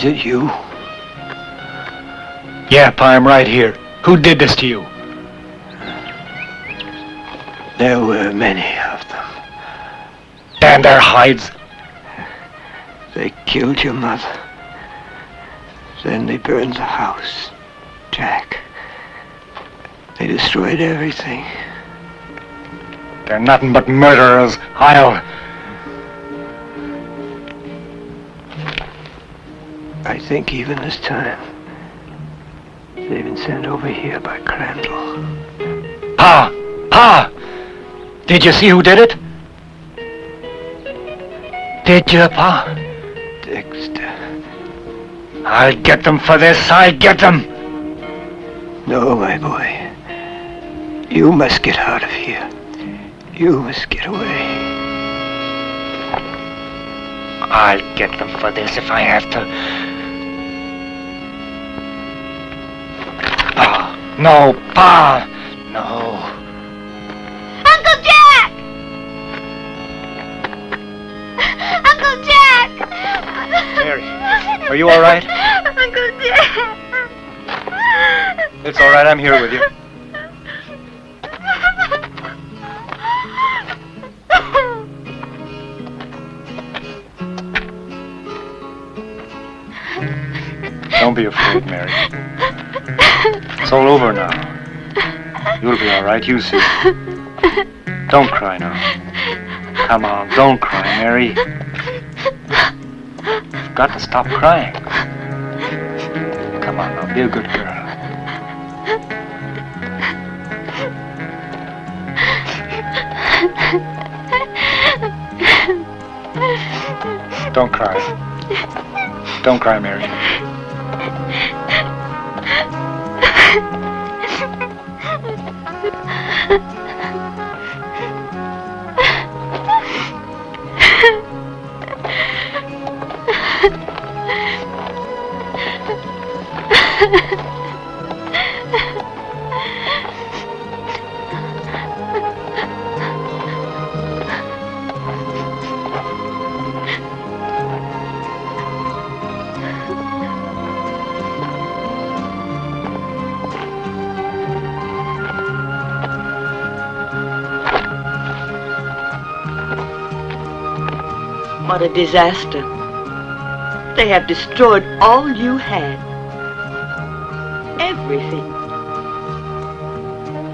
Is it you? Yeah, Pa, I'm right here. Who did this to you? There were many of them. Damn their hides. They killed your mother. Then they burned the house. Jack. They destroyed everything. They're nothing but murderers. I think even this time, they've been sent over here by Crandall. Pa! Pa! Did you see who did it? Did you, Pa? Dexter. I'll get them for this. I'll get them. No, my boy. You must get out of here. You must get away. I'll get them for this if I have to. Pa! No, Pa! No. Uncle Jack! Uncle Jack! Mary, are you all right? Uncle Jack! It's all right. I'm here with you. Don't be afraid, Mary. It's all over now. You'll be all right, you see. Don't cry now. Come on, don't cry, Mary. You've got to stop crying. Come on now, be a good girl. Don't cry. Don't cry, Mary. What a disaster. They have destroyed all you had. Everything.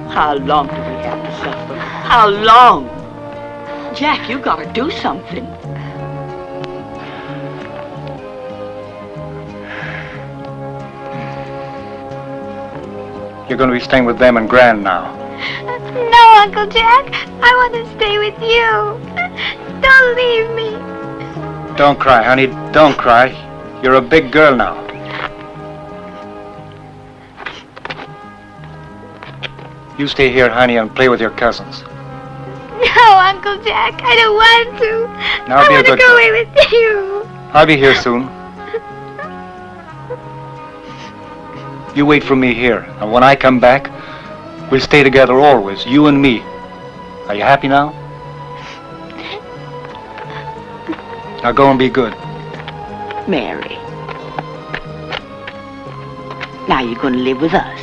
How long do we have to suffer? How long? Jack, you gotta do something. You're going to be staying with them and Gran now. No, Uncle Jack. I want to stay with you. Don't leave me. Don't cry, honey. Don't cry. You're a big girl now. You stay here, honey, and play with your cousins. No, Uncle Jack. I don't want to. Now I be a want to good go girl. away with you. I'll be here soon. You wait for me here, and when I come back, we'll stay together always, you and me. Are you happy now? Now go and be good. Mary. Now you're gonna live with us.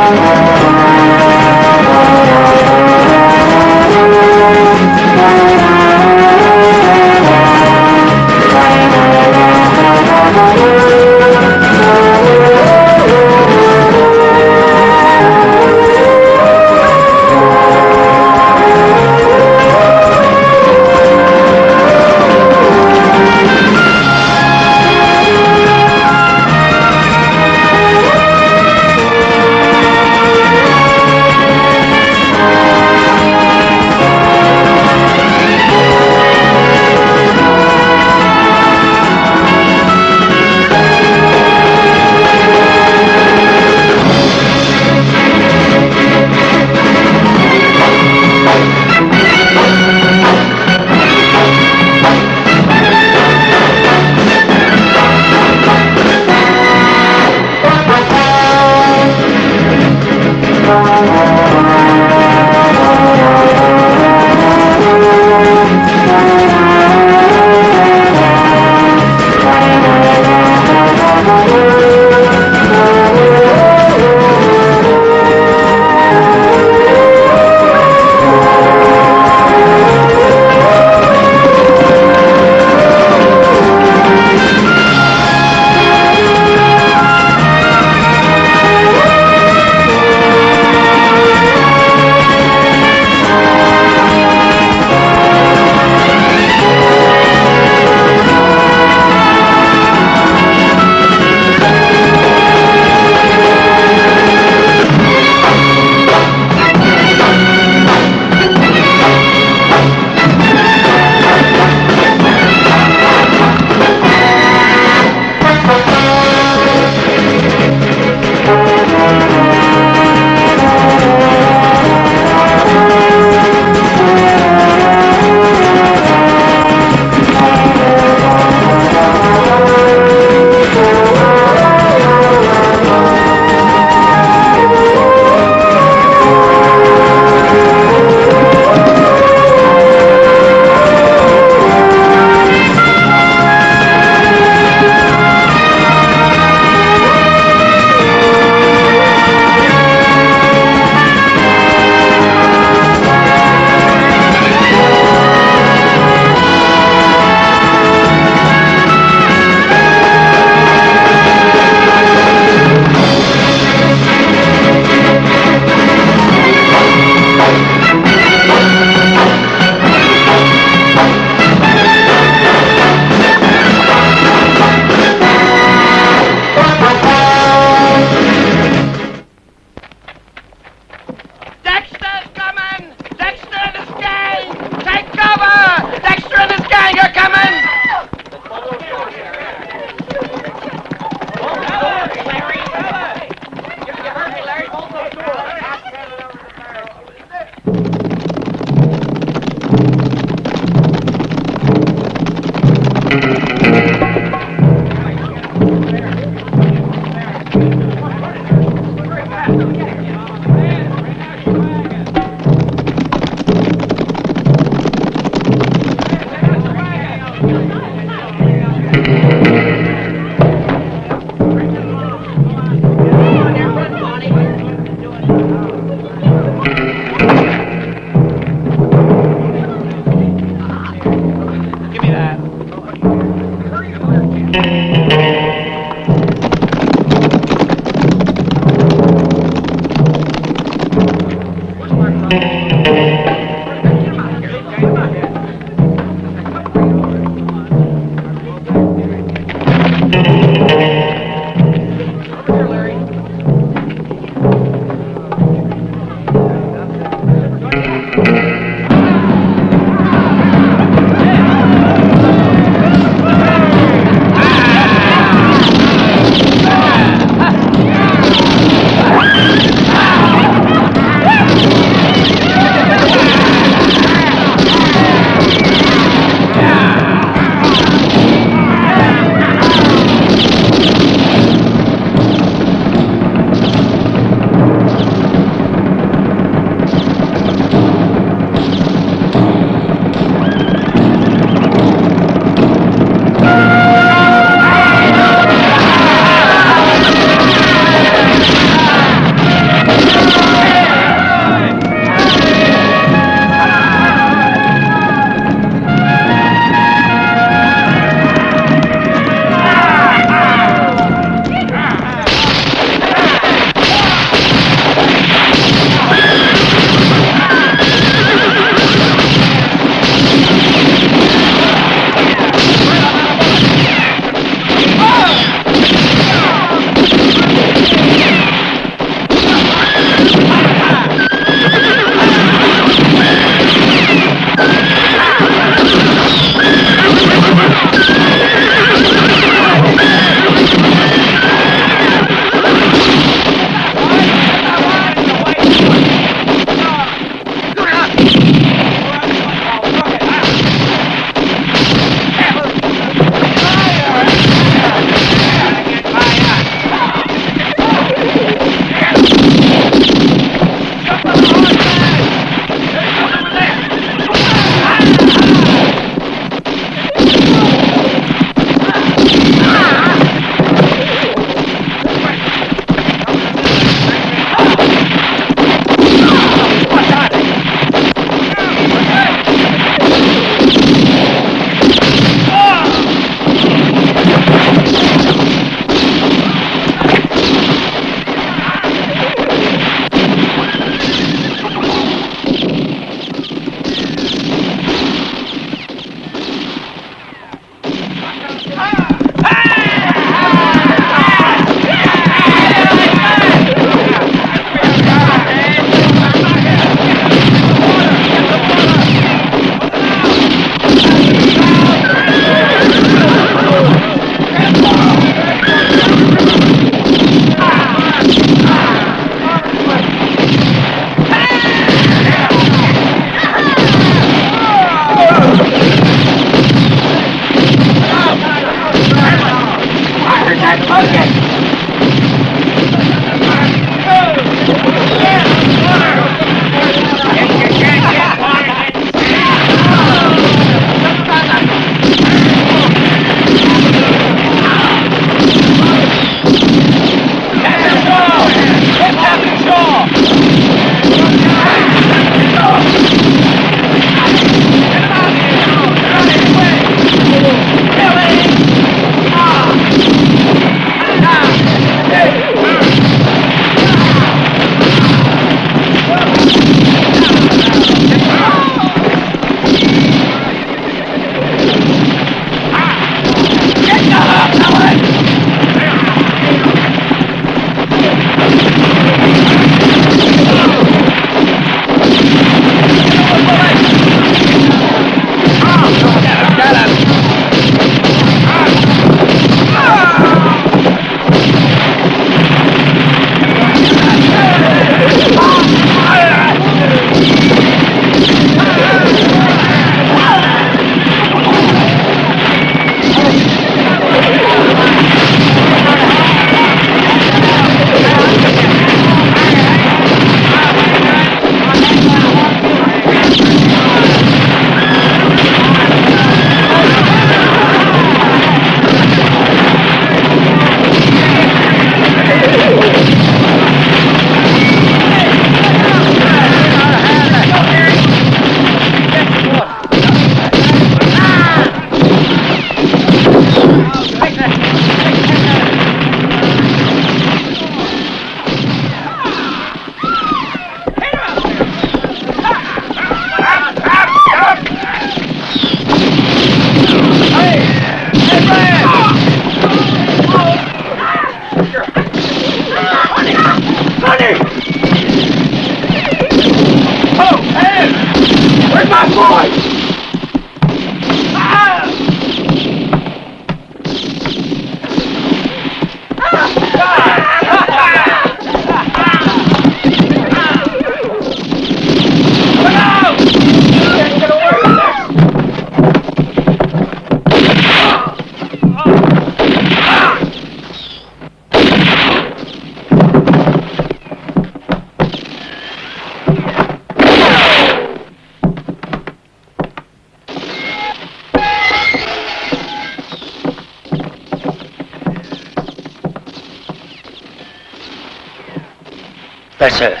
That's her.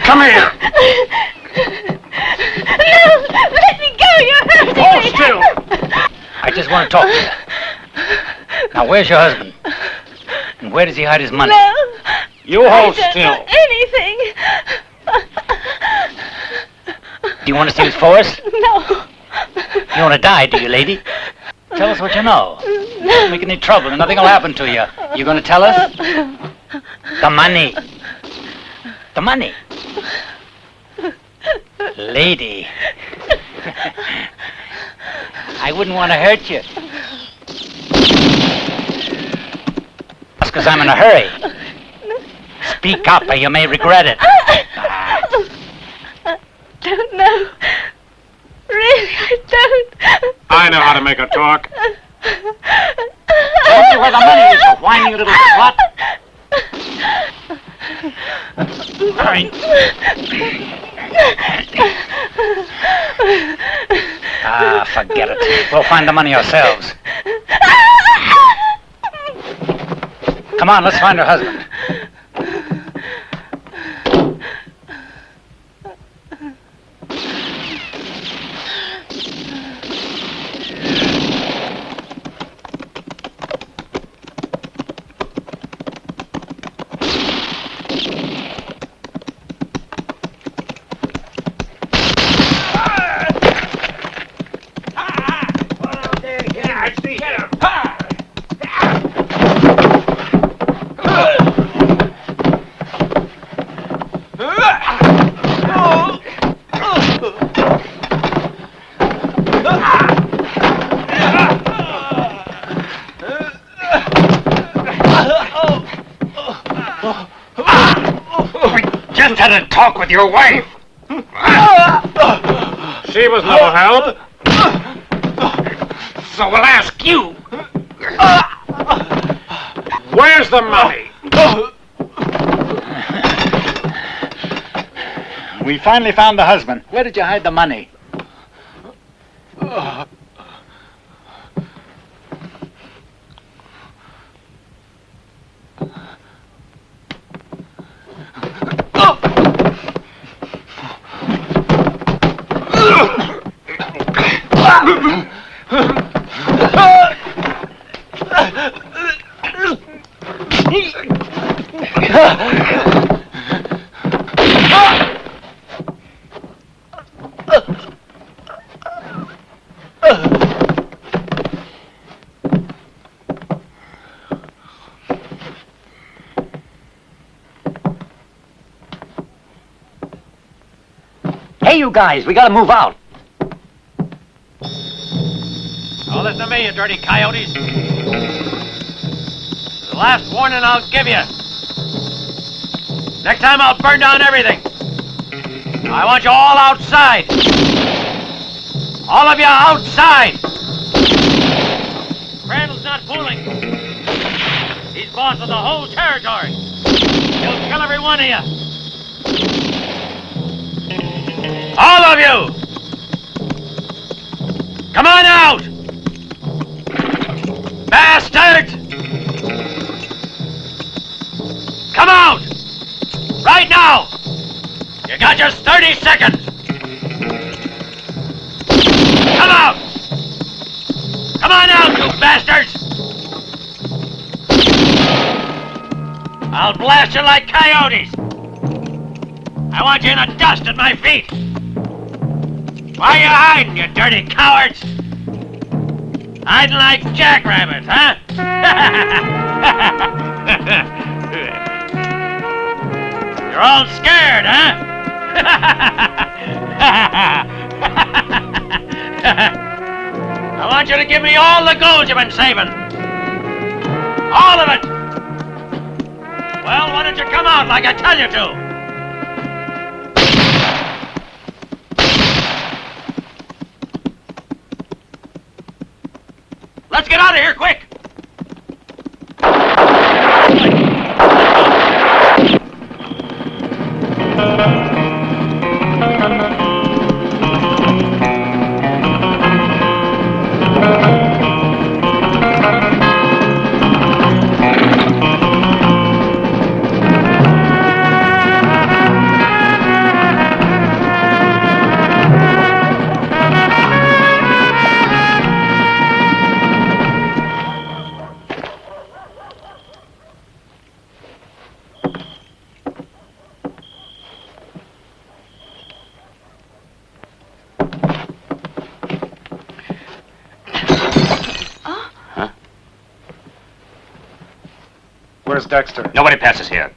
Come here. No! Let me go! You're hurting me! Hold still. I just want to talk to you. Now, where's your husband? And where does he hide his money? No! You hold I don't still. know anything! Do you want to see his force? No! You want to die, do you, lady? Tell us what you know. Don't make any trouble and nothing will happen to you. You going to tell us? The money. The money. Lady. I wouldn't want to hurt you. That's because I'm in a hurry. Speak up or you may regret it. I don't know. Really, I don't. I know how to make her talk. Tell me where the money is, you whiny little slut. Fine. Forget it. We'll find the money ourselves. Come on, let's find her husband. Just had a talk with your wife. She was no help. So we'll ask you. Where's the money? We finally found the husband. Where did you hide the money? Hey, you guys, we gotta move out. Now listen to me, you dirty coyotes. The last warning I'll give you. Next time I'll burn down everything. I want you all outside. All of you outside. Crandall's not fooling. He's boss of the whole territory. He'll kill every one of you. All of you! Come on out! Bastard! Come out! Right now! You got just 30 seconds! Come out! Come on out, you bastards! I'll blast you like coyotes! I want you in the dust at my feet! Why are you hiding, you dirty cowards? Hiding like jackrabbits, huh? You're all scared, huh? I want you to give me all the gold you've been saving. All of it. Well, why don't you come out like I tell you to? Let's get out of here, quick! Where's Dexter? Nobody passes here.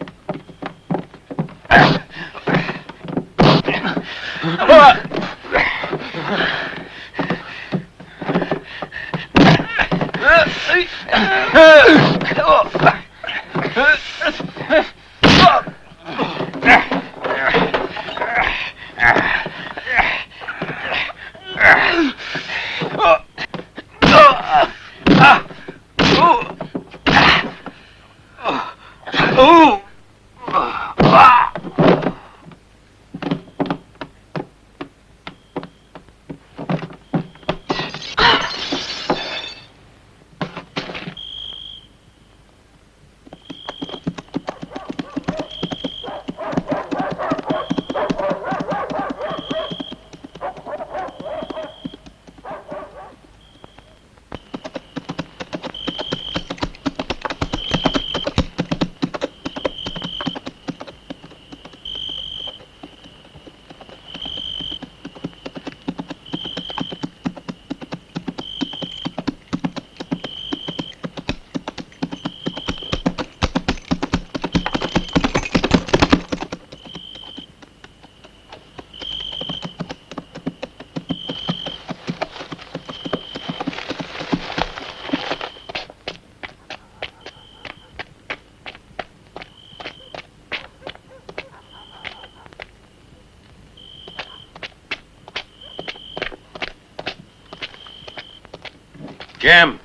Jim!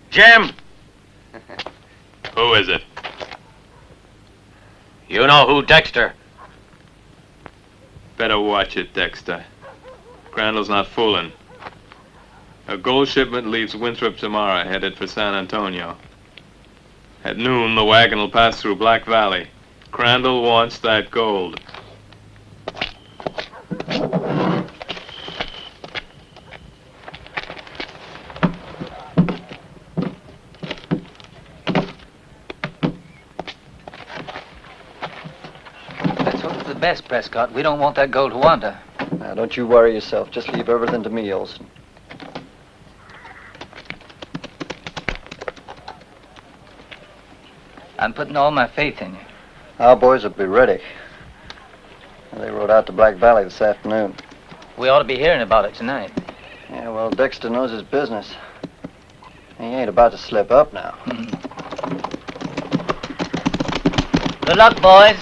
Jim! Who is it? You know who Dexter? Better watch it, Dexter. Crandall's not fooling. A gold shipment leaves Winthrop tomorrow, headed for San Antonio. At noon, the wagon will pass through Black Valley. Crandall wants that gold. Let's hope for the best, Prescott. We don't want that gold to wander. Now, don't you worry yourself. Just leave everything to me, Olson. I'm putting all my faith in you. Our boys will be ready. They rode out to Black Valley this afternoon. We ought to be hearing about it tonight. Yeah, well, Dexter knows his business. He ain't about to slip up now. Good luck, boys.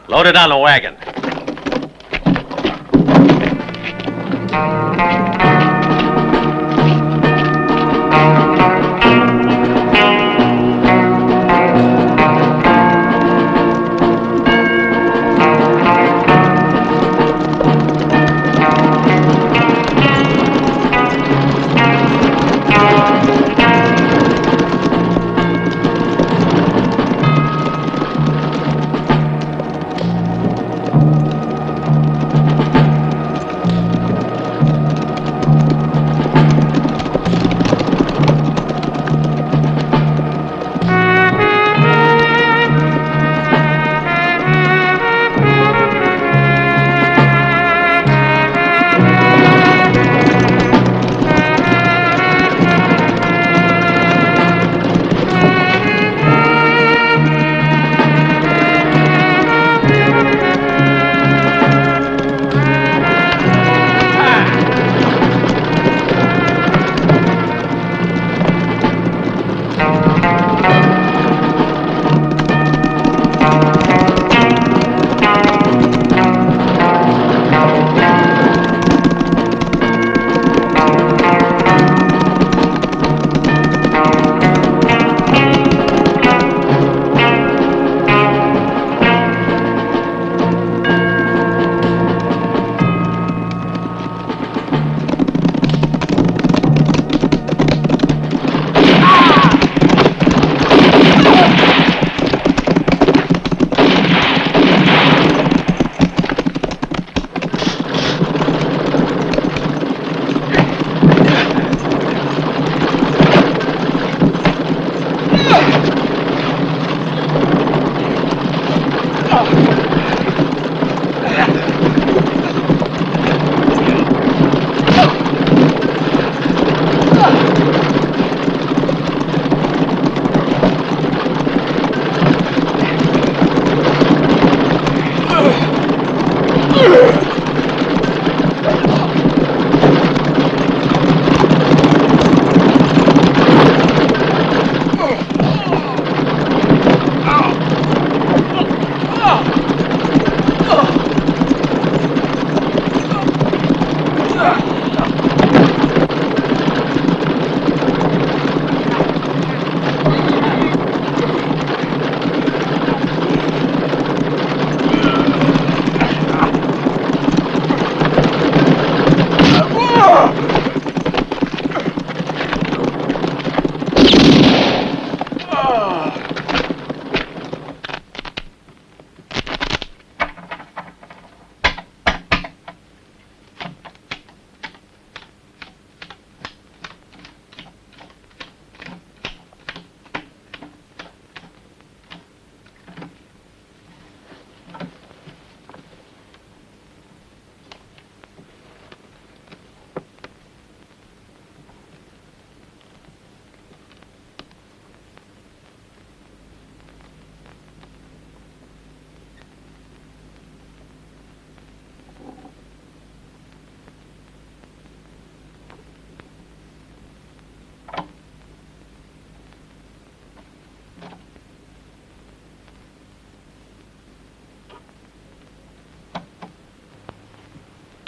Load it on the wagon.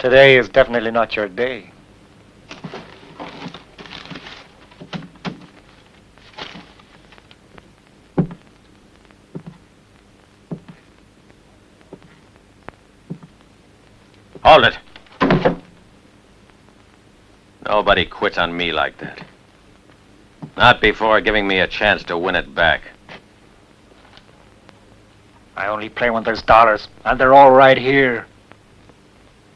Today is definitely not your day. Hold it. Nobody quits on me like that. Not before giving me a chance to win it back. I only play when there's dollars, and they're all right here.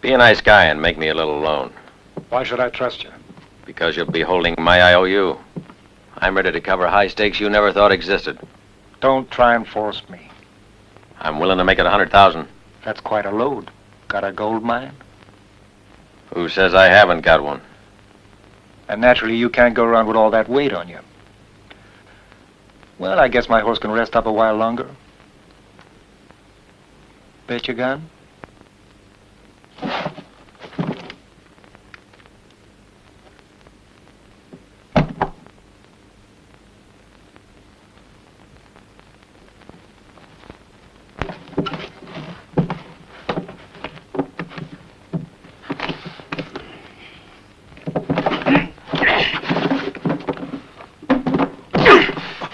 Be a nice guy and make me a little loan. Why should I trust you? Because you'll be holding my IOU. I'm ready to cover high stakes you never thought existed. Don't try and force me. I'm willing to make it 100,000. That's quite a load. Got a gold mine? Who says I haven't got one? And naturally, you can't go around with all that weight on you. Well, I guess my horse can rest up a while longer. Bet your gun?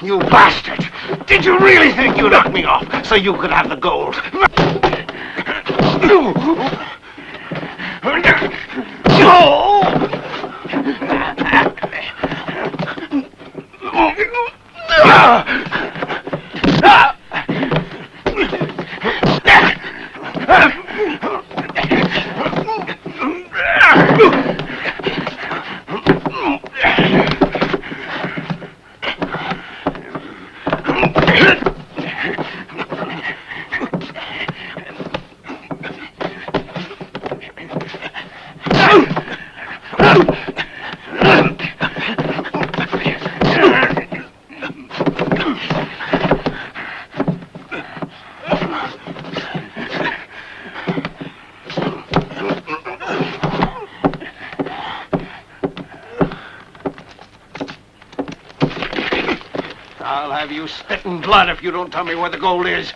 You bastard! Did you really think you knocked me off so you could have the gold? I'll have you spitting blood if you don't tell me where the gold is.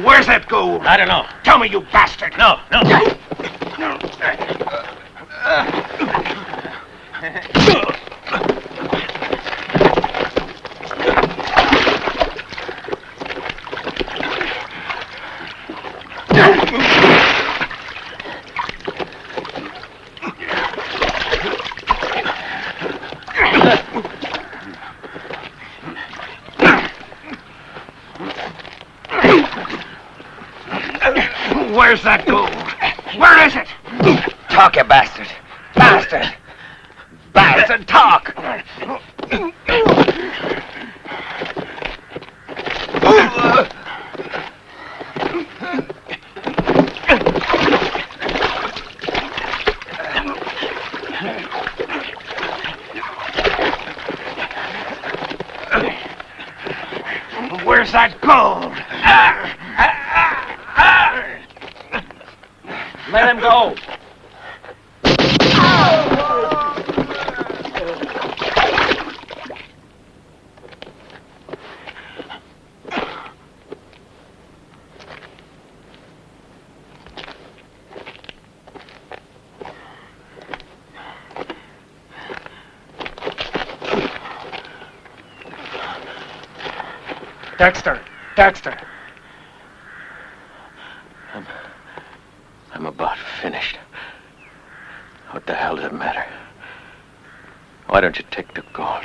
Where's that gold? I don't know. Tell me, you bastard. No. Where's that gold? Where is it? Talk, you bastard. Bastard. Bastard, talk. Where's that gold? Let him go. Dexter. I'm about finished. What the hell does it matter? Why don't you take the gold?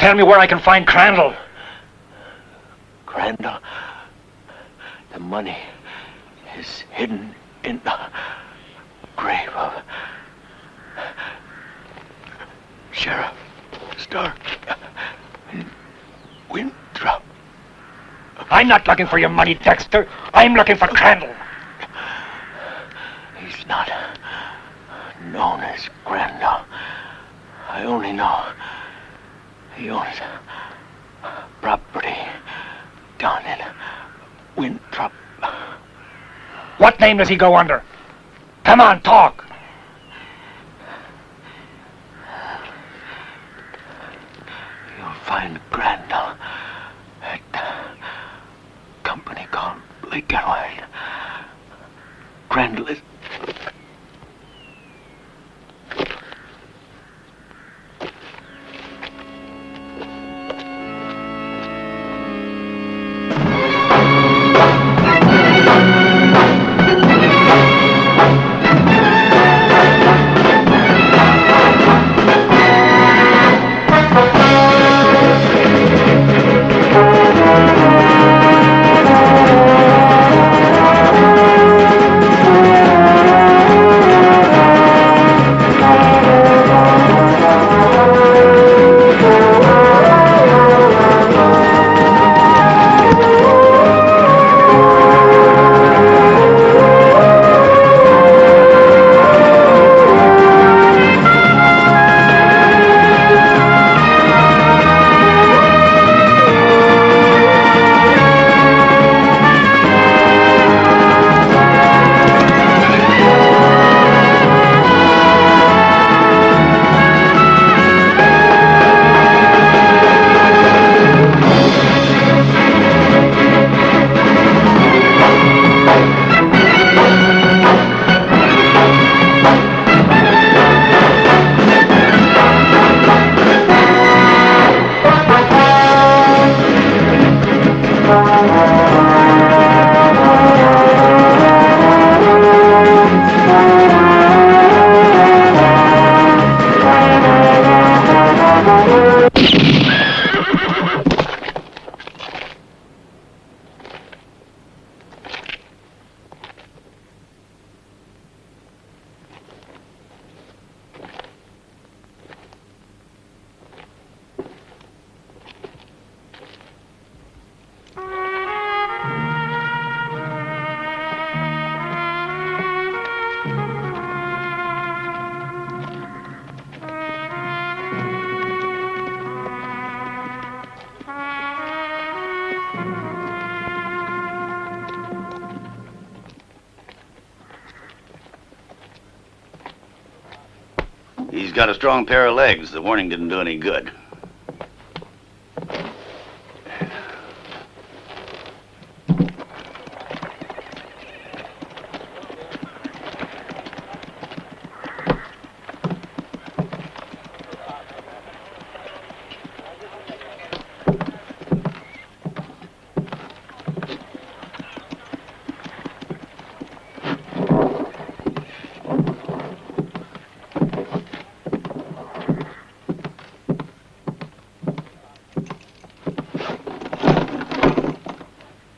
Tell me where I can find Crandall. Crandall? The money is hidden in the grave of Sheriff Stark and Winthrop. I'm not looking for your money, Dexter. I'm looking for Crandall. He's not known as Crandall. I only know he owns property down in Winthrop. What name does he go under? Come on, talk. You'll find Grandel at a company called Blake and White. Grandel is... He's got a strong pair of legs. The warning didn't do any good.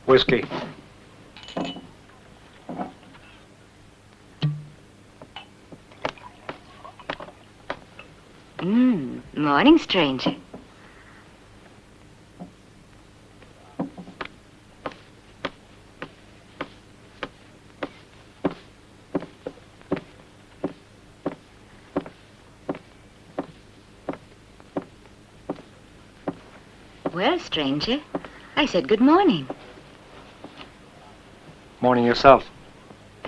Whiskey. Morning, stranger. Well, stranger, I said good morning. Morning yourself.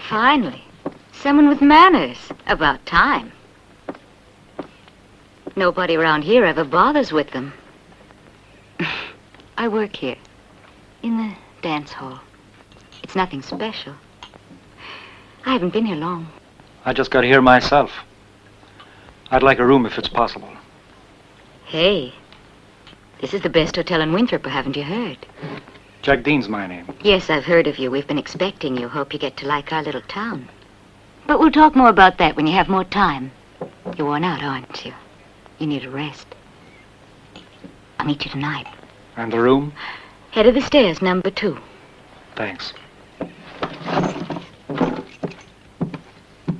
Finally. Someone with manners. About time. Nobody around here ever bothers with them. I work here. In the dance hall. It's nothing special. I haven't been here long. I just got here myself. I'd like a room if it's possible. Hey. This is the best hotel in Winthrop, haven't you heard? Jack Dean's my name. Yes, I've heard of you. We've been expecting you. Hope you get to like our little town. But we'll talk more about that when you have more time. You're worn out, aren't you? You need a rest. I'll meet you tonight. And the room? Head of the stairs, number 2. Thanks.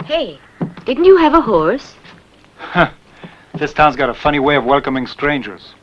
Hey, didn't you have a horse? Huh. This town's got a funny way of welcoming strangers.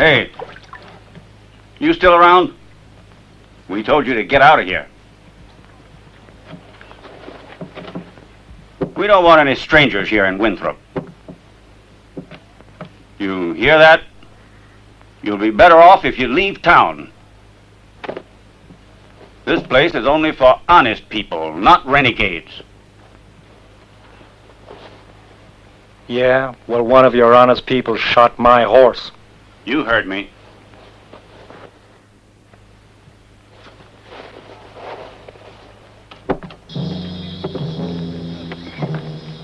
Hey, you still around? We told you to get out of here. We don't want any strangers here in Winthrop. You hear that? You'll be better off if you leave town. This place is only for honest people, not renegades. Yeah, well, one of your honest people shot my horse. You heard me.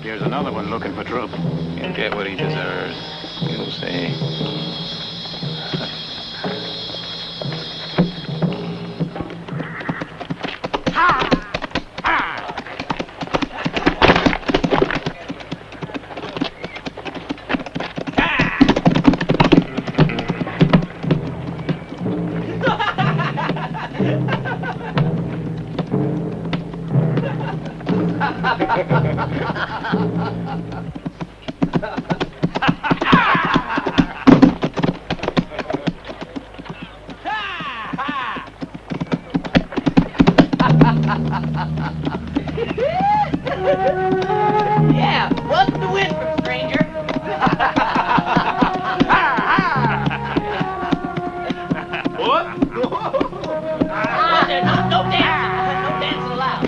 Here's another one looking for trouble. He'll get what he deserves. You'll see. Yeah, welcome to Winthrop, stranger. What? No dancing. No dancing allowed.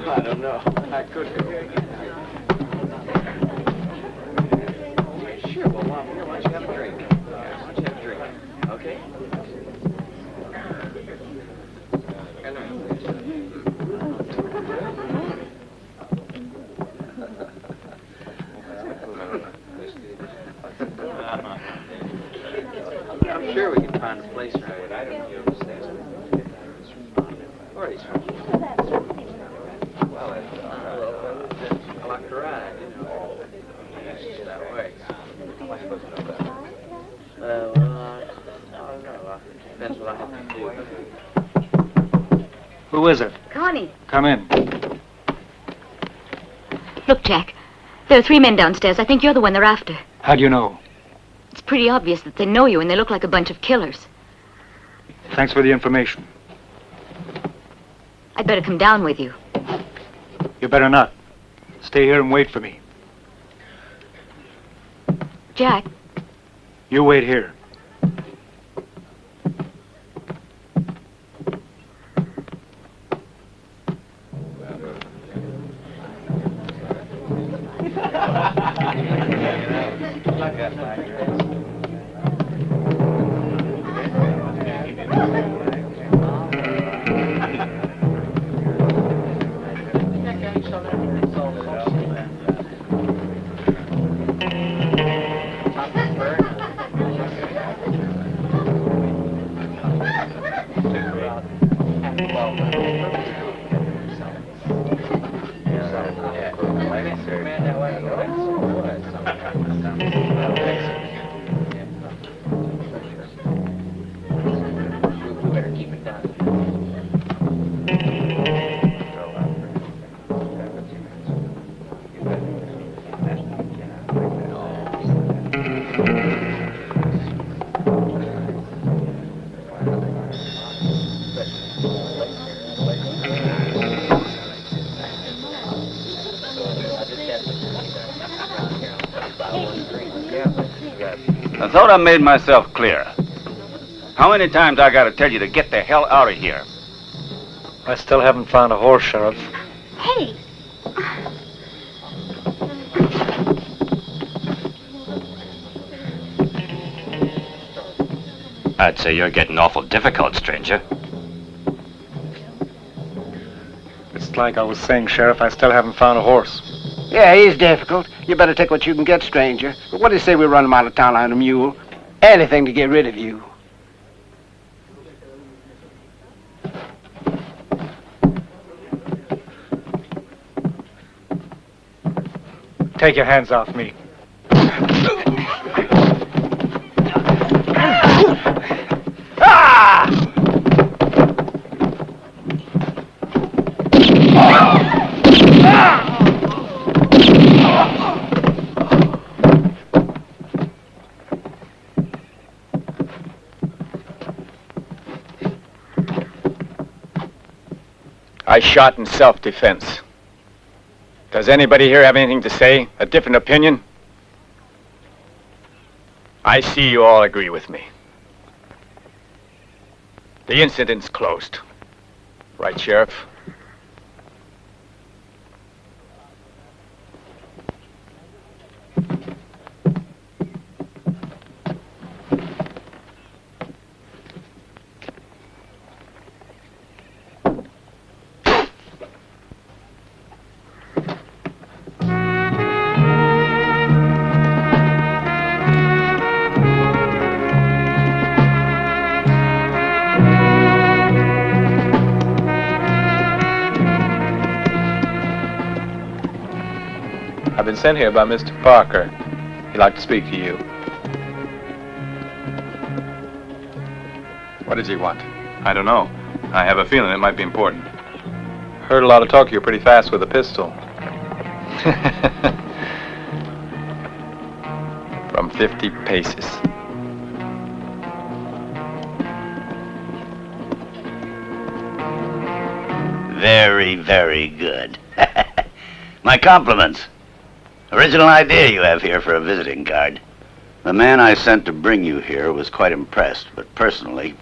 I don't know. I couldn't. Sure, well, Mom, here, why don't you have a drink? Why don't you have a drink? Okay? I'm sure we can find a place for it. I don't know. Where is he? Well, I like to ride, you know. It's that way. How am I supposed to know that? I don't know. Depends what I have to do. Who is it? Connie. Come in. Look, Jack. There are 3 men downstairs. I think you're the one they're after. How do you know? It's pretty obvious that they know you and they look like a bunch of killers. Thanks for the information. I'd better come down with you. You better not. Stay here and wait for me. Jack. You wait here. I thought I made myself clear. How many times I gotta tell you to get the hell out of here? I still haven't found a horse, Sheriff. Hey! I'd say you're getting awful difficult, stranger. It's like I was saying, Sheriff, I still haven't found a horse. Yeah, he's difficult. You better take what you can get, stranger. But what do you say we run him out of town on a mule? Anything to get rid of you. Take your hands off me. I shot in self-defense. Does anybody here have anything to say? A different opinion? I see you all agree with me. The incident's closed. Right, Sheriff? I've been sent here by Mr. Parker. He'd like to speak to you. What does he want? I don't know. I have a feeling it might be important. Heard a lot of talk of you pretty fast with a pistol. From 50 paces. Very, very good. My compliments. Original idea you have here for a visiting card. The man I sent to bring you here was quite impressed, but personally,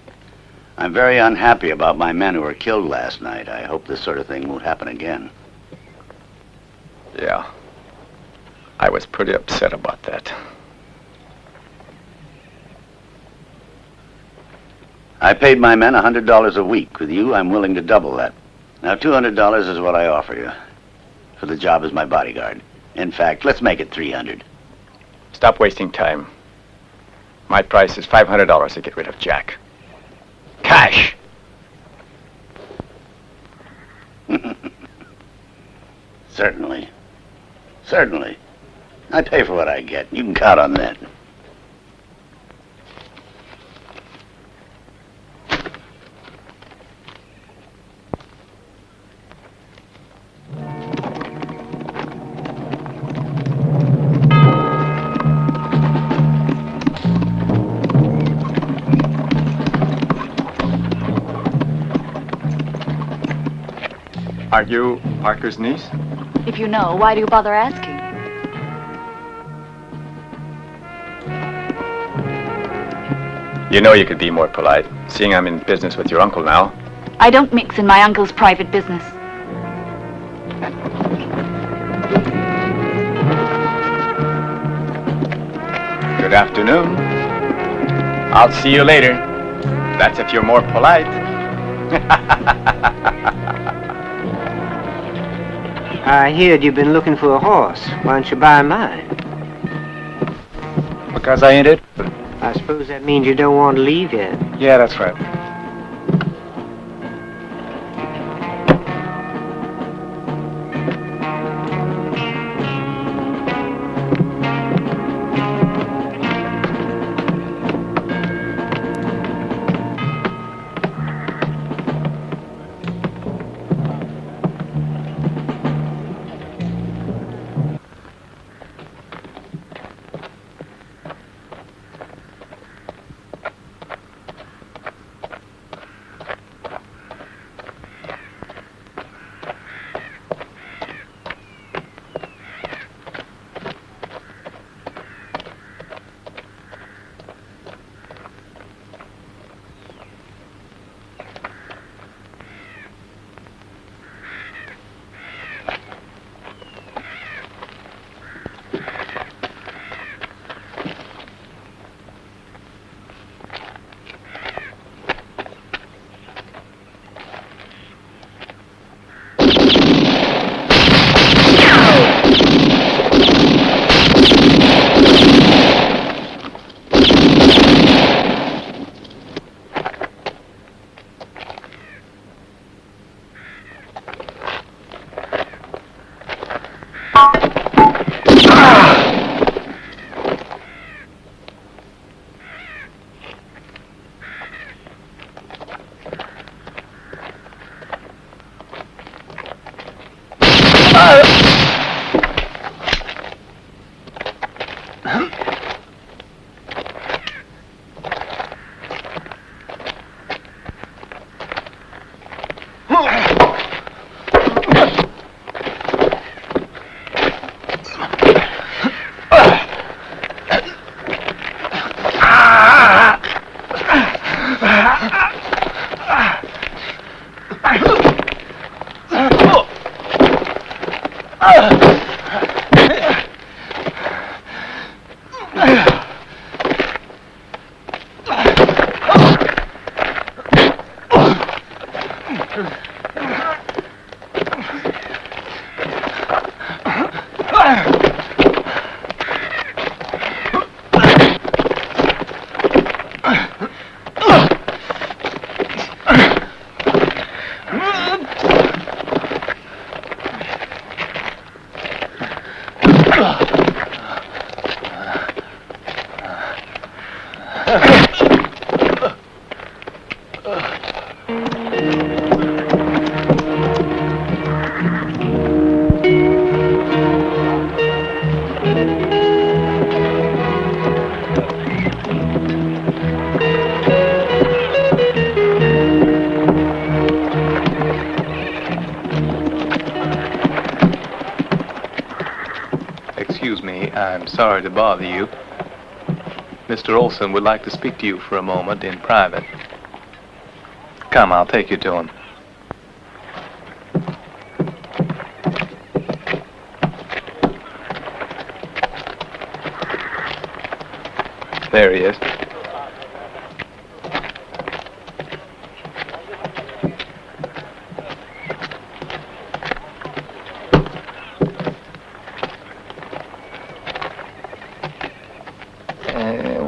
I'm very unhappy about my men who were killed last night. I hope this sort of thing won't happen again. Yeah. I was pretty upset about that. I paid my men $100 a week. With you, I'm willing to double that. Now, $200 is what I offer you for the job as my bodyguard. In fact, let's make it $300. Stop wasting time. My price is $500 to get rid of Jack. Cash! Certainly. Certainly. I pay for what I get. You can count on that. Are you Parker's niece? If you know, why do you bother asking? You know you could be more polite, seeing I'm in business with your uncle now. I don't mix in my uncle's private business. Good afternoon. I'll see you later. That's if you're more polite. I heard you've been looking for a horse. Why don't you buy mine? Because I ain't it? I suppose that means you don't want to leave yet. Yeah, that's right. Excuse me, I'm sorry to bother you. Mr. Olson would like to speak to you for a moment in private. Come, I'll take you to him. There he is.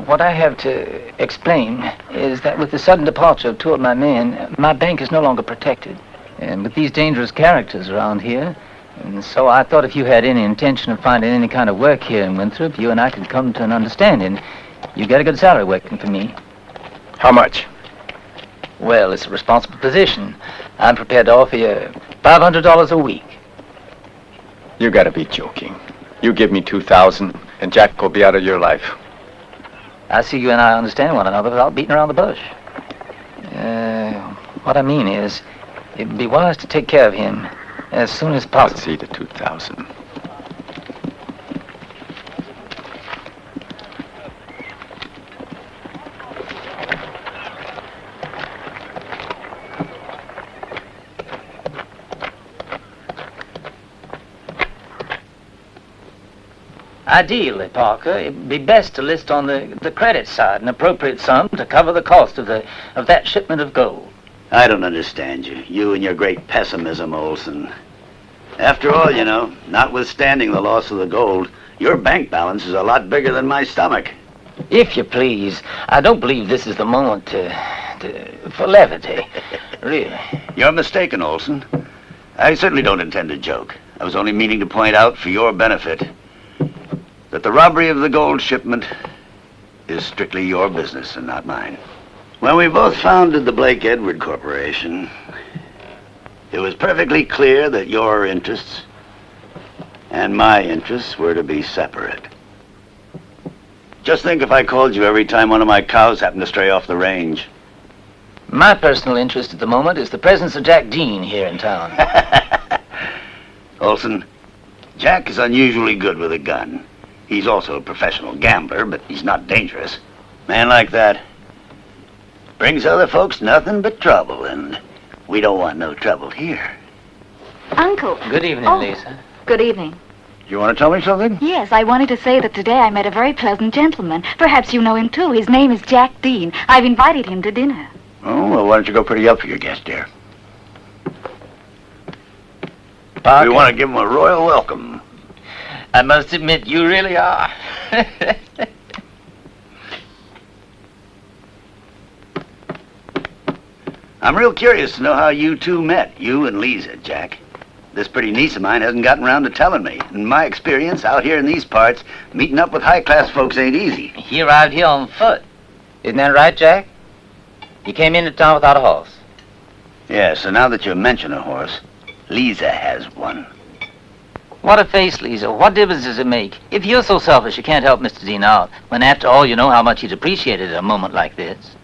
What I have to explain is that with the sudden departure of two of my men, my bank is no longer protected. And with these dangerous characters around here, and so I thought if you had any intention of finding any kind of work here in Winthrop, you and I could come to an understanding. You get a good salary working for me. How much? Well, it's a responsible position. I'm prepared to offer you $500 a week. You gotta be joking. You give me $2,000 and Jack will be out of your life. I see you and I understand one another without beating around the bush. What I mean is, it'd be wise to take care of him as soon as possible. Let's see the 2,000. Ideally, Parker, it'd be best to list on the credit side an appropriate sum to cover the cost of that shipment of gold. I don't understand you. You and your great pessimism, Olson. After all, you know, notwithstanding the loss of the gold, your bank balance is a lot bigger than my stomach. If you please, I don't believe this is the moment for levity. Really. You're mistaken, Olson. I certainly don't intend to joke. I was only meaning to point out for your benefit that the robbery of the gold shipment is strictly your business and not mine. When we both founded the Blake Edward Corporation, it was perfectly clear that your interests and my interests were to be separate. Just think if I called you every time one of my cows happened to stray off the range. My personal interest at the moment is the presence of Jack Dean here in town. Olson, Jack is unusually good with a gun. He's also a professional gambler, but he's not dangerous. Man like that brings other folks nothing but trouble, and we don't want no trouble here. Uncle. Good evening, Oh. Lisa. Good evening. You want to tell me something? Yes, I wanted to say that today I met a very pleasant gentleman. Perhaps you know him too. His name is Jack Dean. I've invited him to dinner. Oh, well, why don't you go pretty up for your guest, dear? Parker, We want to give him a royal welcome. I must admit, you really are. I'm real curious to know how you two met, you and Lisa, Jack. This pretty niece of mine hasn't gotten around to telling me. In my experience, out here in these parts, meeting up with high-class folks ain't easy. He arrived here on foot. Isn't that right, Jack? He came into town without a horse. Yes, and now that you mention a horse, Lisa has one. What a face, Lisa. What difference does it make? If you're so selfish, you can't help Mr. Dean out, when after all, you know how much he'd appreciate it at a moment like this.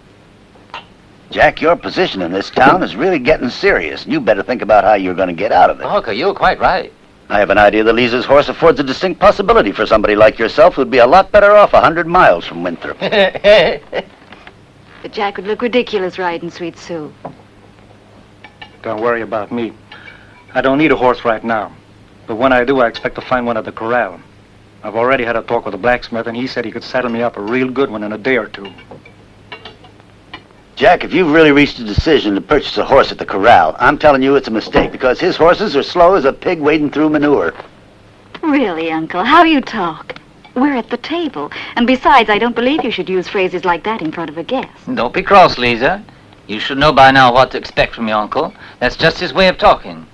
Jack, your position in this town is really getting serious, and you better think about how you're going to get out of it. Parker, you're quite right. I have an idea that Lisa's horse affords a distinct possibility for somebody like yourself who'd be a lot better off 100 miles from Winthrop. But Jack would look ridiculous riding Sweet Sue. Don't worry about me. I don't need a horse right now. But when I do, I expect to find one at the corral. I've already had a talk with the blacksmith, and he said he could saddle me up a real good one in a day or two. Jack, if you've really reached a decision to purchase a horse at the corral, I'm telling you it's a mistake, because his horses are slow as a pig wading through manure. Really, Uncle, how you talk. We're at the table. And besides, I don't believe you should use phrases like that in front of a guest. Don't be cross, Lisa. You should know by now what to expect from your uncle. That's just his way of talking.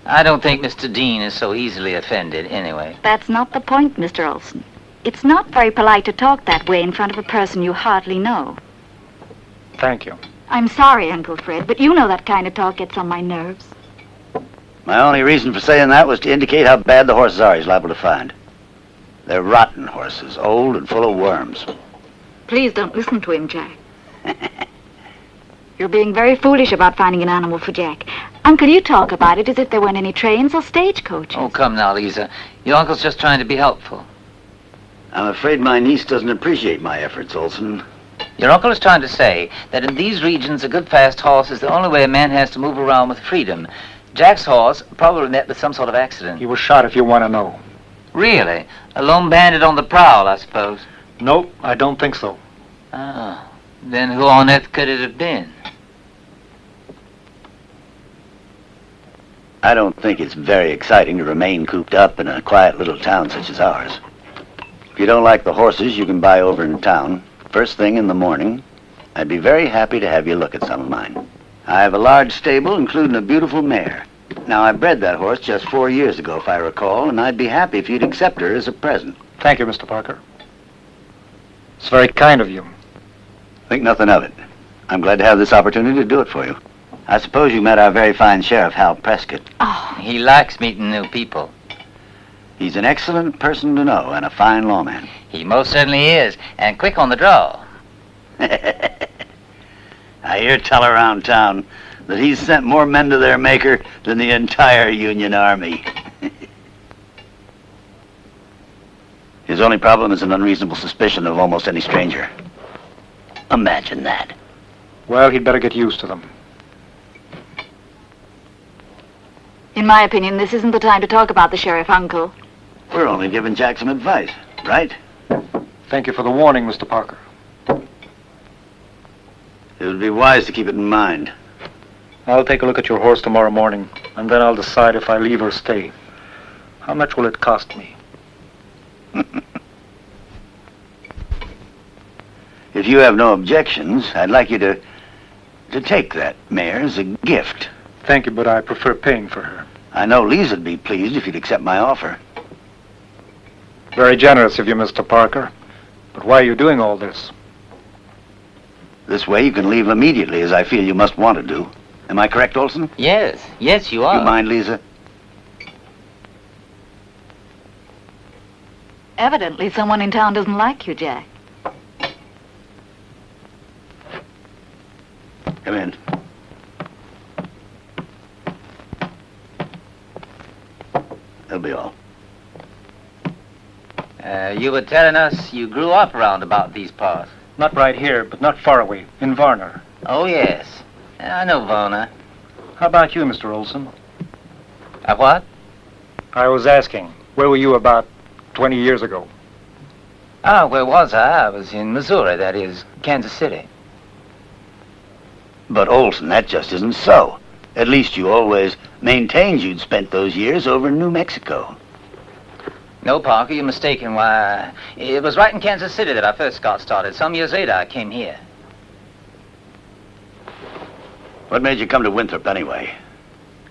I don't think Mr. Dean is so easily offended, anyway. That's not the point, Mr. Olson. It's not very polite to talk that way in front of a person you hardly know. Thank you. I'm sorry, Uncle Fred, but you know that kind of talk gets on my nerves. My only reason for saying that was to indicate how bad the horses are he's liable to find. They're rotten horses, old and full of worms. Please don't listen to him, Jack. You're being very foolish about finding an animal for Jack. Uncle, you talk about it as if there weren't any trains or stagecoaches. Oh, come now, Lisa. Your uncle's just trying to be helpful. I'm afraid my niece doesn't appreciate my efforts, Olson. Your uncle is trying to say that in these regions, a good fast horse is the only way a man has to move around with freedom. Jack's horse probably met with some sort of accident. He was shot, if you want to know. Really? A lone bandit on the prowl, I suppose? Nope, I don't think so. Oh, then who on earth could it have been? I don't think it's very exciting to remain cooped up in a quiet little town such as ours. If you don't like the horses you can buy over in town, first thing in the morning, I'd be very happy to have you look at some of mine. I have a large stable, including a beautiful mare. Now, I bred that horse just 4 years ago, if I recall, and I'd be happy if you'd accept her as a present. Thank you, Mr. Parker. It's very kind of you. Think nothing of it. I'm glad to have this opportunity to do it for you. I suppose you met our very fine sheriff, Hal Prescott. Oh, he likes meeting new people. He's an excellent person to know and a fine lawman. He most certainly is, and quick on the draw. I hear tell around town that he's sent more men to their maker than the entire Union Army. His only problem is an unreasonable suspicion of almost any stranger. Imagine that. Well, he'd better get used to them. In my opinion, this isn't the time to talk about the sheriff, Uncle. We're only giving Jack some advice, right? Thank you for the warning, Mr. Parker. It would be wise to keep it in mind. I'll take a look at your horse tomorrow morning, and then I'll decide if I leave or stay. How much will it cost me? If you have no objections, I'd like you to take that mare as a gift. Thank you, but I prefer paying for her. I know Lisa'd be pleased if you'd accept my offer. Very generous of you, Mr. Parker. But why are you doing all this? This way you can leave immediately, as I feel you must want to do. Am I correct, Olson? Yes, you are. You mind, Lisa? Evidently, someone in town doesn't like you, Jack. Come in. That'll be all. You were telling us you grew up around about these parts. Not right here, but not far away, in Varner. Oh, yes. I know Varner. How about you, Mr. Olson? What? I was asking, where were you about 20 years ago? Ah, where was I? I was in Missouri, that is, Kansas City. But, Olson, that just isn't so. At least you always maintained you'd spent those years over in New Mexico. No, Parker, you're mistaken. Why, it was right in Kansas City that I first got started. Some years later, I came here. What made you come to Winthrop, anyway?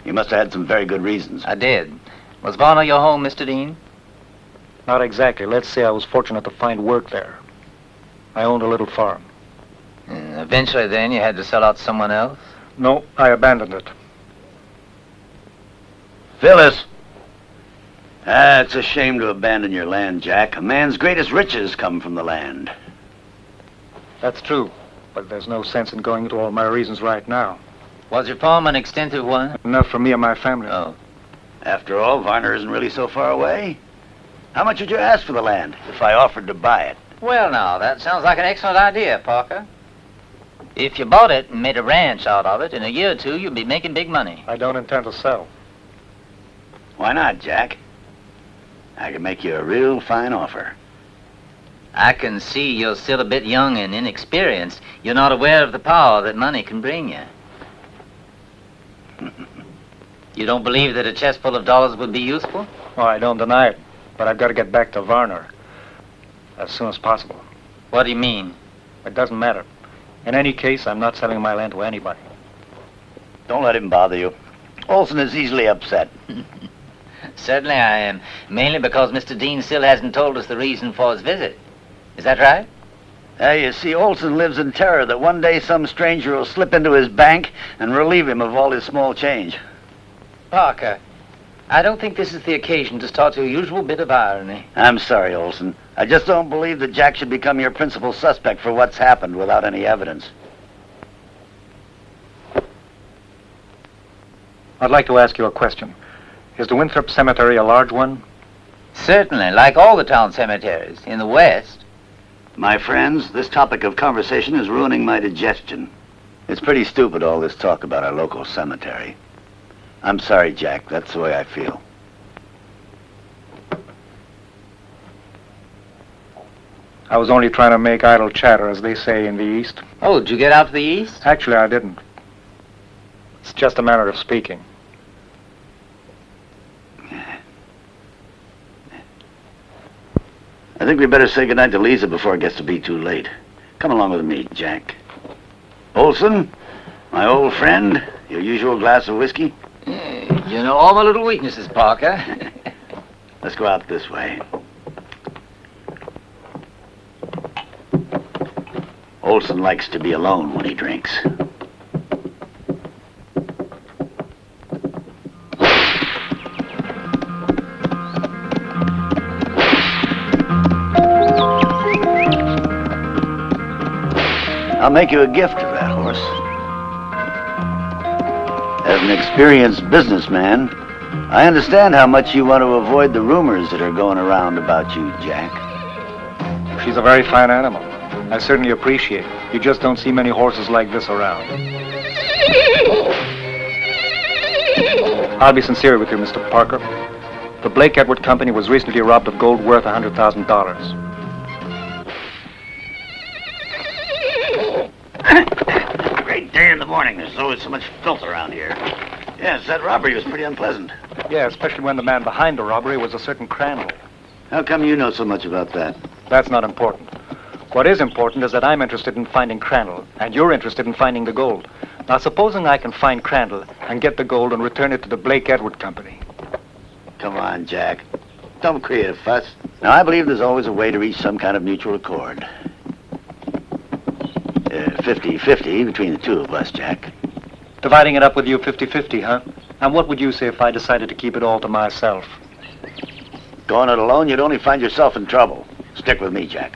You must have had some very good reasons. I did. Was Varner your home, Mr. Dean? Not exactly. Let's say I was fortunate to find work there. I owned a little farm. Eventually, then, you had to sell out to someone else? No, I abandoned it. Phyllis! It's a shame to abandon your land, Jack. A man's greatest riches come from the land. That's true, but there's no sense in going into all my reasons right now. Was your farm an extensive one? Enough for me and my family. Oh. After all, Varner isn't really so far away. How much would you ask for the land if I offered to buy it? Well, now, that sounds like an excellent idea, Parker. If you bought it and made a ranch out of it, in a year or two, you'd be making big money. I don't intend to sell. Why not, Jack? I can make you a real fine offer. I can see you're still a bit young and inexperienced. You're not aware of the power that money can bring you. You don't believe that a chest full of dollars would be useful? Oh, I don't deny it. But I've got to get back to Varner as soon as possible. What do you mean? It doesn't matter. In any case, I'm not selling my land to anybody. Don't let him bother you. Olson is easily upset. Certainly I am. Mainly because Mr. Dean still hasn't told us the reason for his visit. Is that right? You see, Olson lives in terror that one day some stranger will slip into his bank and relieve him of all his small change. Parker, I don't think this is the occasion to start your usual bit of irony. I'm sorry, Olson. I just don't believe that Jack should become your principal suspect for what's happened without any evidence. I'd like to ask you a question. Is the Winthrop Cemetery a large one? Certainly, like all the town cemeteries in the West. My friends, this topic of conversation is ruining my digestion. It's pretty stupid, all this talk about our local cemetery. I'm sorry, Jack. That's the way I feel. I was only trying to make idle chatter, as they say in the East. Oh, did you get out to the East? Actually, I didn't. It's just a matter of speaking. I think we better say goodnight to Lisa before it gets to be too late. Come along with me, Jack. Olson, my old friend, your usual glass of whiskey? You know all my little weaknesses, Parker. Let's go out this way. Olson likes to be alone when he drinks. I'll make you a gift of that horse. As an experienced businessman, I understand how much you want to avoid the rumors that are going around about you, Jack. She's a very fine animal. I certainly appreciate it. You just don't see many horses like this around. I'll be sincere with you, Mr. Parker. The Blake Edward Company was recently robbed of gold worth $100,000. Great day in the morning. There's always so much filth around here. Yes, that robbery was pretty unpleasant. Yeah, especially when the man behind the robbery was a certain Crandall. How come you know so much about that? That's not important. What is important is that I'm interested in finding Crandall, and you're interested in finding the gold. Now, supposing I can find Crandall and get the gold and return it to the Blake Edward Company. Come on, Jack. Don't create a fuss. Now, I believe there's always a way to reach some kind of mutual accord. 50-50 between the two of us, Jack. Dividing it up with you 50-50, huh? And what would you say if I decided to keep it all to myself? Going it alone, you'd only find yourself in trouble. Stick with me, Jack.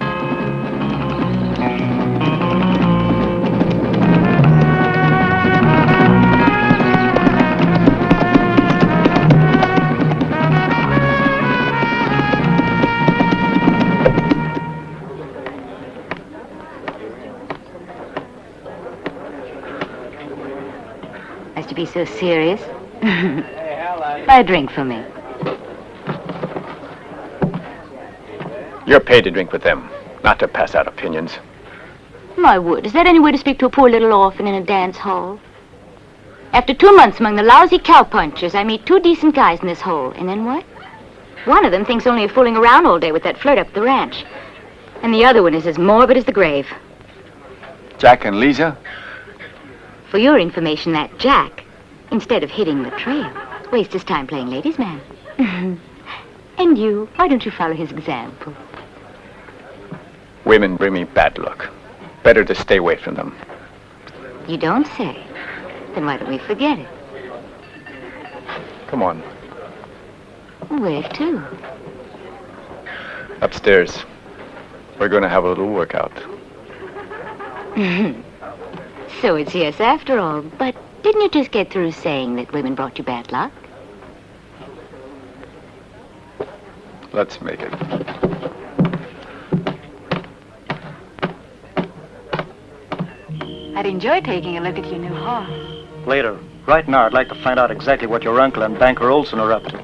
As to be so serious. Buy a drink for me. You're paid to drink with them, not to pass out opinions. My word, is that any way to speak to a poor little orphan in a dance hall? After 2 months among the lousy cowpunchers, I meet 2 decent guys in this hole. And then what? One of them thinks only of fooling around all day with that flirt up at the ranch. And the other one is as morbid as the grave. Jack and Lisa? For your information, that Jack, instead of hitting the trail, wastes his time playing ladies' man. And you, why don't you follow his example? Women bring me bad luck. Better to stay away from them. You don't say. Then why don't we forget it? Come on, Where to? upstairs. We're going to have a little workout. So it's yes after all. But didn't you just get through saying that women brought you bad luck? Let's make it. I'd enjoy taking a look at your new horse. Later. Right now, I'd like to find out exactly what your uncle and Banker Olson are up to.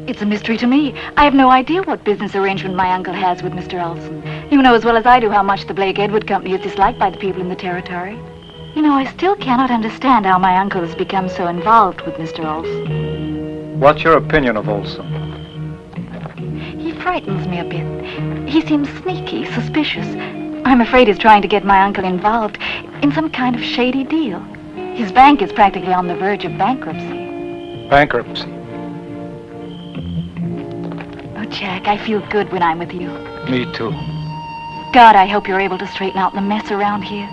It's a mystery to me. I have no idea what business arrangement my uncle has with Mr. Olson. You know as well as I do how much the Blake Edward Company is disliked by the people in the territory. You know, I still cannot understand how my uncle has become so involved with Mr. Olson. What's your opinion of Olson? He frightens me a bit. He seems sneaky, suspicious. I'm afraid he's trying to get my uncle involved in some kind of shady deal. His bank is practically on the verge of bankruptcy. Bankruptcy? Oh, Jack, I feel good when I'm with you. Me too. God, I hope you're able to straighten out the mess around here.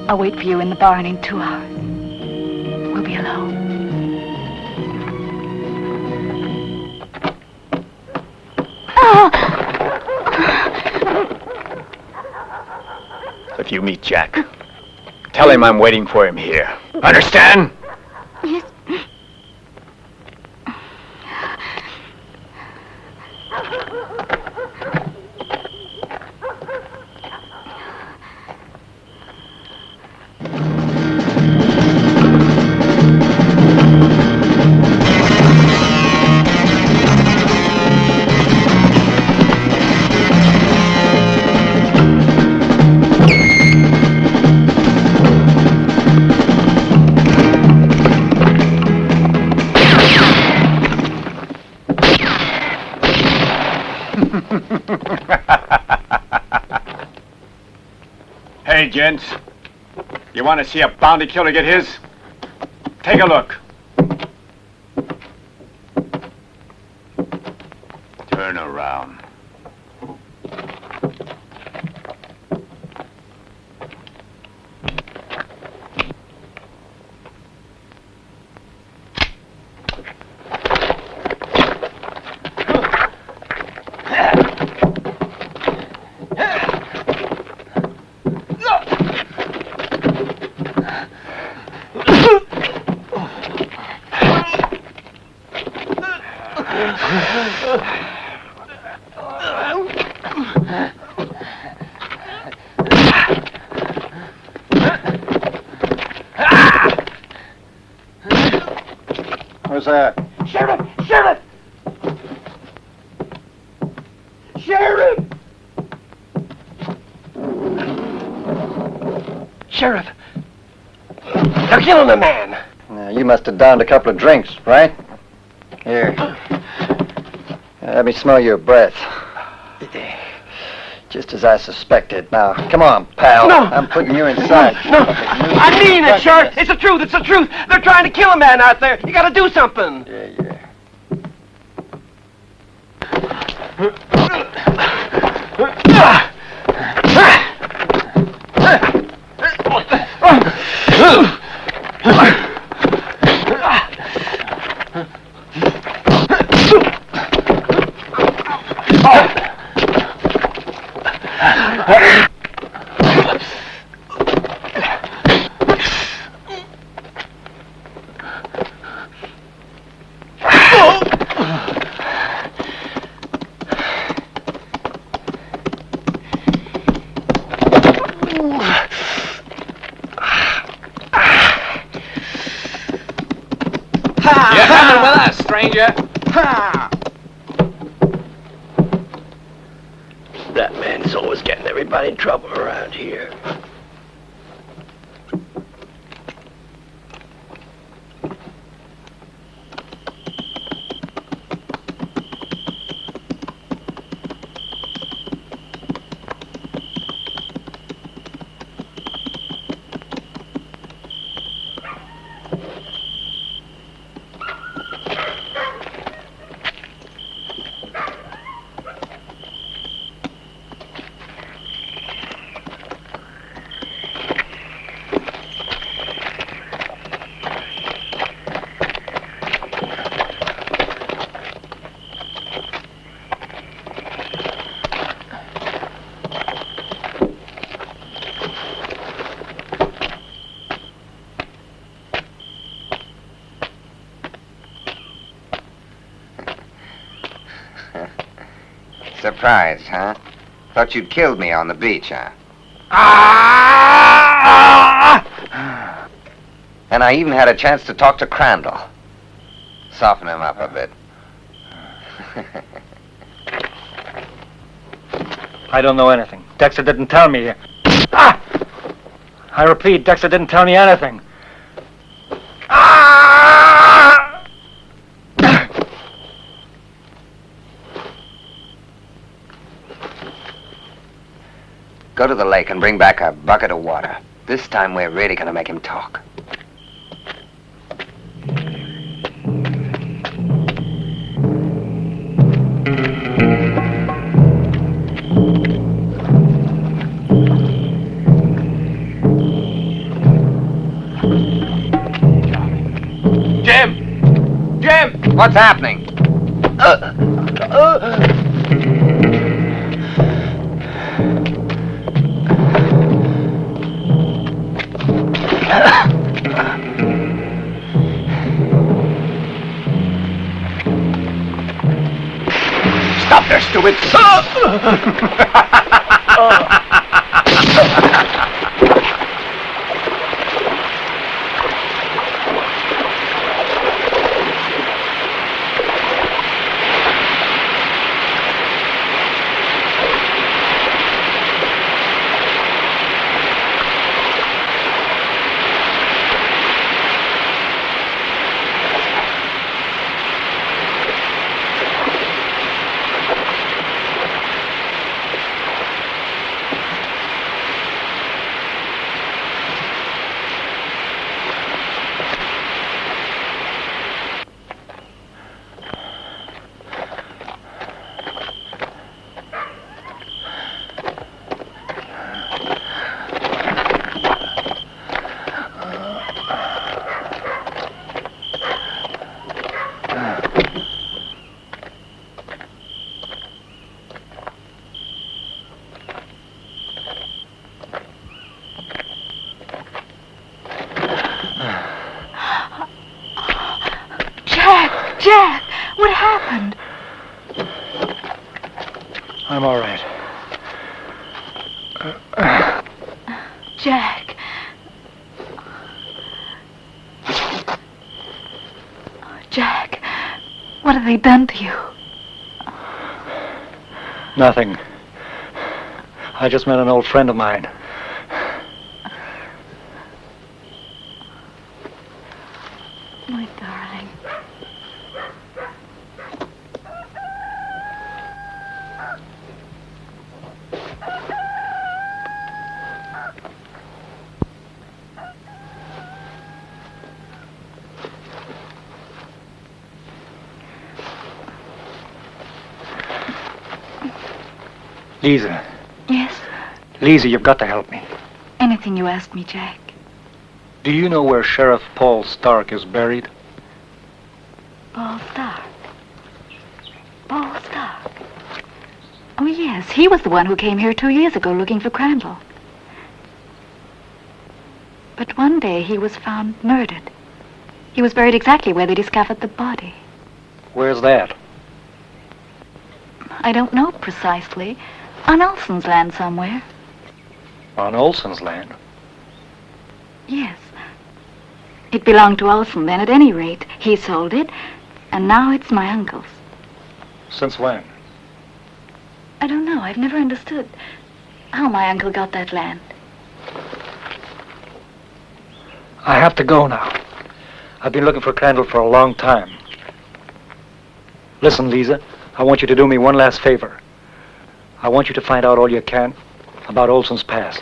I'll wait for you in the barn in 2 hours. We'll be alone. If you meet Jack, tell him I'm waiting for him here. Understand? Yes. Hey, gents. You want to see a bounty killer get his? Take a look. Turn around. Who's that? Sheriff! Sheriff! Sheriff! Sheriff! They're killing a man! Now, you must have downed a couple of drinks, right? Here. Let me smell your breath. Just as I suspected. Now, come on, pal. No. I'm putting you inside. No! I mean it, Sheriff! It's the truth! It's the truth! They're trying to kill a man out there! You gotta do something! Yeah. You're coming with us, stranger. That man's always getting everybody in trouble around here. Surprise, huh? Thought you'd killed me on the beach, huh? And I even had a chance to talk to Crandall. Soften him up a bit. I don't know anything. Dexter didn't tell me. I repeat, Dexter didn't tell me anything. Go to the lake and bring back a bucket of water. This time we're really gonna make him talk. Jim! Jim! What's happening? Stop there, stupid! Jack, what happened? I'm all right. Jack. Jack, what have they done to you? Nothing. I just met an old friend of mine. My darling. Lisa. Yes? Lisa, you've got to help me. Anything you ask me, Jack. Do you know where Sheriff Paul Stark is buried? Paul Stark. Paul Stark. Oh, yes. He was the one who came here 2 years ago looking for Crandall. But one day he was found murdered. He was buried exactly where they discovered the body. Where's that? I don't know precisely. On Olson's land somewhere. On Olson's land? Yes. It belonged to Olson then, at any rate. He sold it, and now it's my uncle's. Since when? I don't know. I've never understood how my uncle got that land. I have to go now. I've been looking for Crandall for a long time. Listen, Lisa, I want you to do me one last favor. I want you to find out all you can about Olson's past.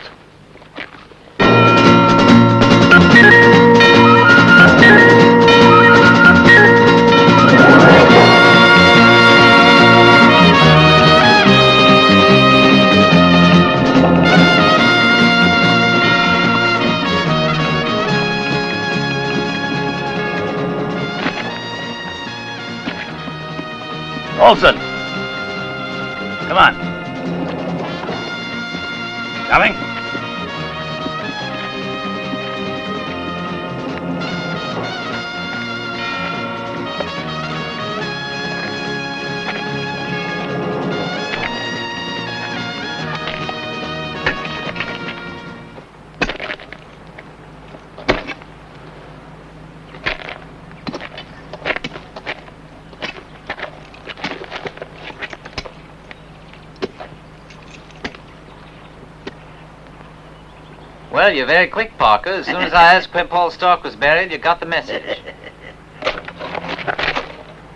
Olson! Come on. Coming? Well, you're very quick, Parker. As soon as I asked where Paul Stark was buried, you got the message.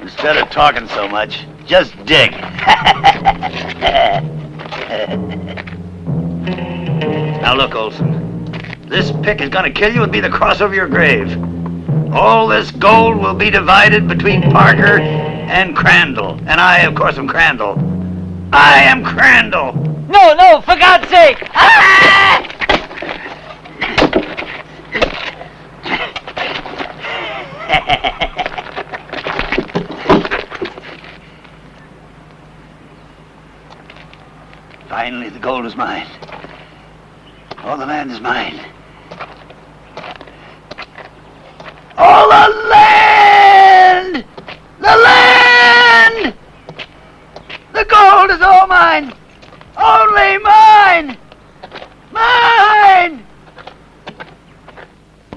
Instead of talking so much, just dig. Now look, Olson. This pick is gonna kill you and be the cross over your grave. All this gold will be divided between Parker and Crandall. And I, of course, am Crandall. I am Crandall! No, for God's sake! Finally, the gold is mine. All the land is mine. All the land! The land! The gold is all mine! Only mine! Mine!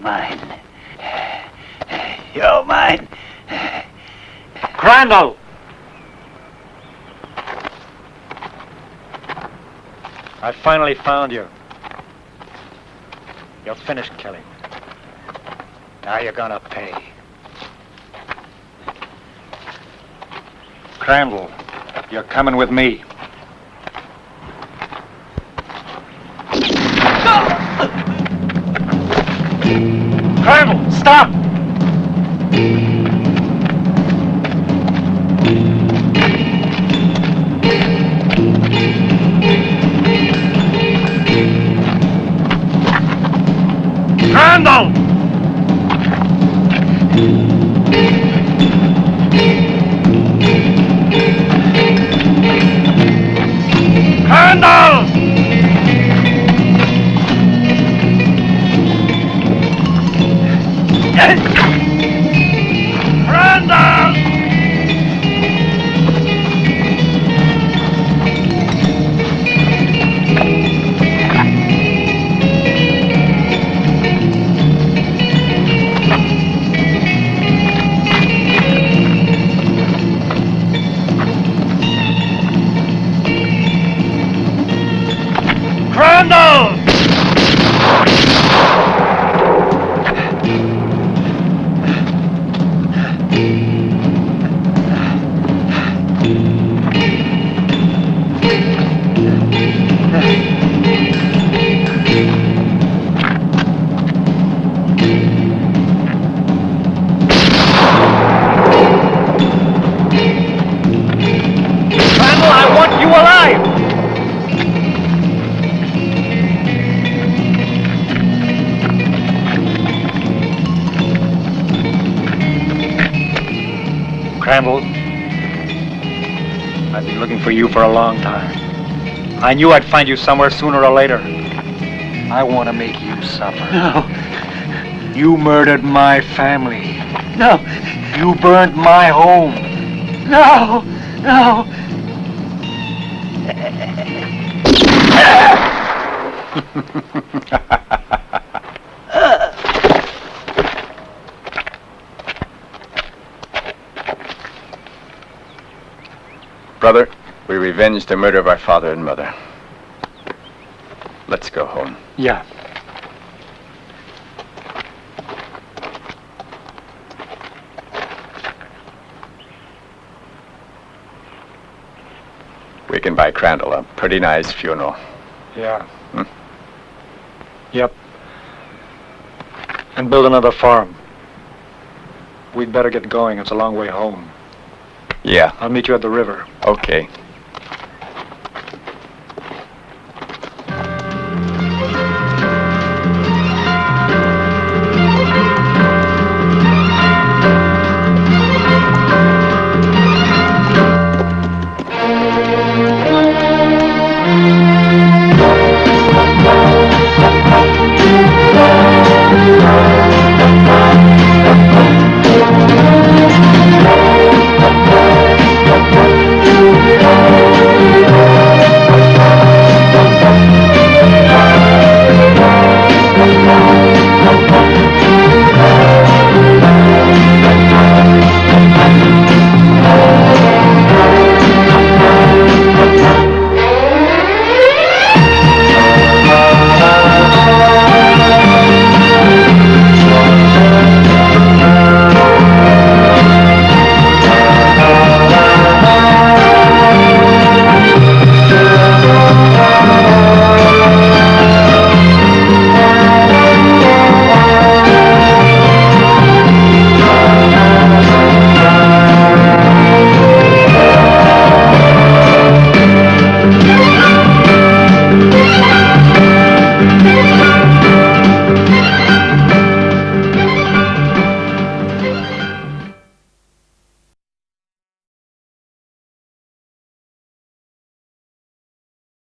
Mine. You're mine. Crandall! I finally found you. You're finished killing. Now you're gonna pay. Crandall, you're coming with me. Crandall, stop! Crandall! Crandall! Crandall! Crandall! Crandall, I want you alive! Crandall, I've been looking for you for a long time. I knew I'd find you somewhere sooner or later. I want to make you suffer. No. You murdered my family. No. You burned my home. No. No. Brother, we revenged the murder of our father and mother. Let's go home. Yeah. We can buy Crandall a pretty nice funeral. Yeah. Yep. And build another farm. We'd better get going. It's a long way home. Yeah. I'll meet you at the river. Okay.